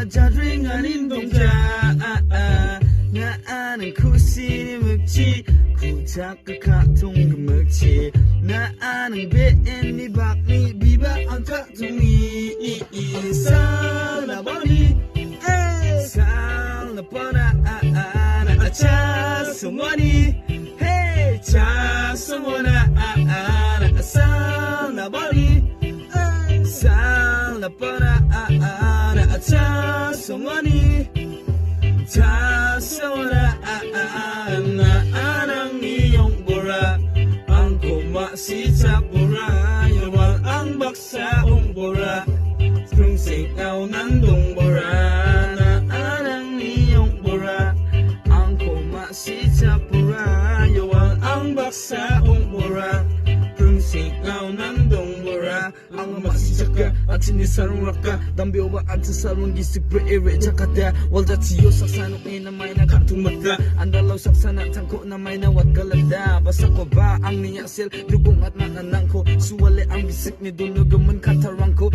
자ring 아닌 동자 나 아는 쿠시니 묵지 구작가 카통그 묵지 나 아는 베엔니 박니 비바 안 카통이 살라버니 살라버나 나 아차 소머니 차 소머나 나 살라버니 살라버나 나 아차 소머니 Tasawala na anang iyong bura Ang kumasi sa bura Yawal ang baksaong bura Kung singaw ng bura Na anang iyong bura Ang kumasi sa bura Yawal ang baksaong bura Kung singaw ng bura Ang masisaka at sinisarong raka Dambiwa at sasarong gisig pre-ere Jakata Walda tiyo saksanok na may nakatumata Andalaw saksana tangko na may nawat galada Basta ko ba ang niyasil Dugong at mananang ko Suwali ang bisik ni dunugaman katarang ko